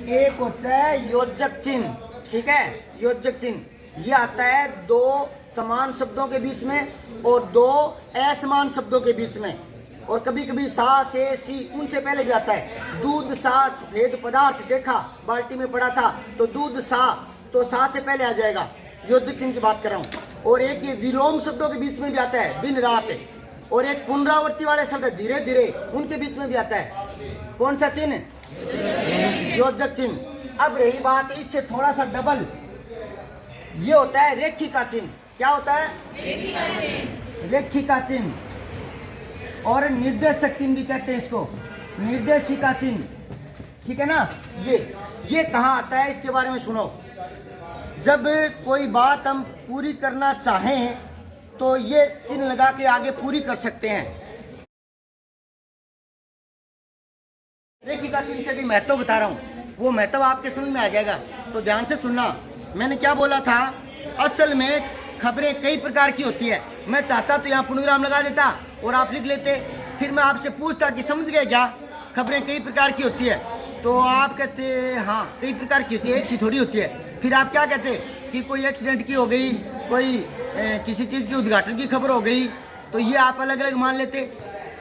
एक होता है योजक चिन्ह, ठीक है। योजक चिन्ह ये आता है दो समान शब्दों के बीच में और दो असमान शब्दों के बीच में, और कभी कभी सा से सी उनसे पहले भी आता है। दूध सा सफेद पदार्थ देखा, बाल्टी में पड़ा था, तो दूध सा, तो सा से पहले आ जाएगा। योजक चिन्ह की बात कर रहा हूँ। और एक ये विलोम शब्दों के बीच में भी आता है, दिन रात। और एक पुनरावृत्ति वाले शब्द धीरे धीरे, उनके बीच में भी आता है। कौन सा चिन्ह? योजक चिन्ह। अब रही बात इससे थोड़ा सा डबल, ये होता है रेखिका चिन्ह। क्या होता है? रेखिका चिन्ह। और निर्देशक चिन्ह भी कहते हैं इसको, निर्देशिका चिन्ह, ठीक है ना। ये कहाँ आता है, इसके बारे में सुनो। जब कोई बात हम पूरी करना चाहें तो ये चिन्ह लगा के आगे पूरी कर सकते हैं। रेखिका चिन्ह से भी महत्व बता रहा हूँ, वो महत्व आपके समझ में आ जाएगा, तो ध्यान से सुनना। मैंने क्या बोला था? असल में खबरें कई प्रकार की होती है। मैं चाहता तो यहाँ पूर्णविराम लगा देता और आप लिख लेते, फिर मैं आपसे पूछता कि समझ गए क्या? खबरें कई प्रकार की होती है, तो आप कहते हाँ कई प्रकार की होती है, एक सी थोड़ी होती है। फिर आप क्या कहते कि कोई एक्सीडेंट की हो गई, कोई किसी चीज़ के उद्घाटन की खबर हो गई, तो ये आप अलग अलग मान लेते।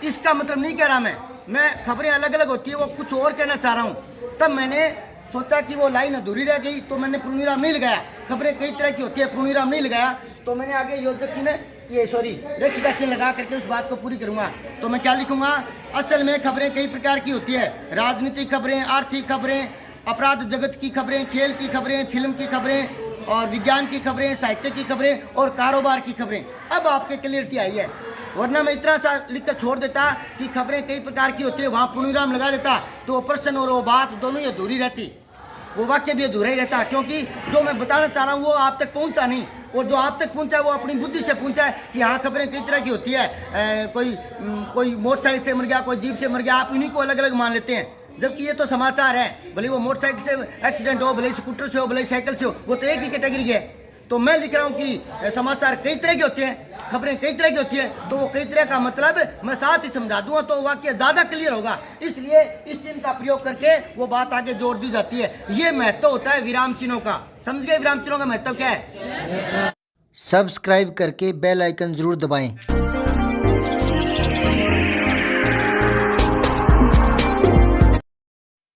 इसका मतलब नहीं कह रहा मैं खबरें अलग अलग होती है वो कुछ और कहना चाह रहा हूँ। तब मैंने सोचा कि वो लाइन अधूरी रह गई, तो मैंने पूर्णविराम नहीं लगाया। खबरें कई तरह की होती है, पूर्णविराम नहीं लगाया, तो मैंने आगे योजक चिन्ह रेखिका चिन्ह लगा करके उस बात को पूरी करूंगा। तो मैं क्या लिखूंगा? असल में खबरें कई प्रकार की होती है। राजनीतिक खबरें, आर्थिक खबरें, अपराध जगत की खबरें, खेल की खबरें, फिल्म की खबरें, और विज्ञान की खबरें, साहित्य की खबरें और कारोबार की खबरें। अब आपके क्लियरिटी आई है, वरना मैं इतना सा लिखकर छोड़ देता कि खबरें कई प्रकार की होती है, वहाँ पूर्णविराम लगा देता, तो वो प्रश्न और वो बात दोनों ही अधूरी रहती, वो वाक्य भी अधूरा ही रहता। क्योंकि जो मैं बताना चाह रहा हूँ वो आप तक पहुँचा नहीं, और जो आप तक पहुँचा वो अपनी बुद्धि से पहुँचा है कि हाँ खबरें कई तरह की होती है। कोई मोटरसाइकिल से मर गया, कोई जीप से मर गया, आप इन्हीं को अलग अलग मान लेते हैं, जबकि ये तो समाचार है। भले वो मोटरसाइकिल से एक्सीडेंट हो, भले स्कूटर से हो, भले साइकिल से हो, वो तो एक ही कैटेगरी है। तो मैं लिख रहा हूँ कि समाचार कई तरह के होते हैं, खबरें कई तरह की होती है, तो वो कई तरह का मतलब मैं साथ ही समझा दूंगा तो वाक्य ज्यादा क्लियर होगा। इसलिए इस चिन्ह का प्रयोग करके वो बात आगे जोड़ दी जाती है। ये महत्व होता है विराम चिन्हों का। समझ गए विराम चिन्हों का महत्व क्या है? सब्सक्राइब करके बेल आइकन जरूर दबाएं।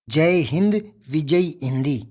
जय हिंद, विजय हिंदी।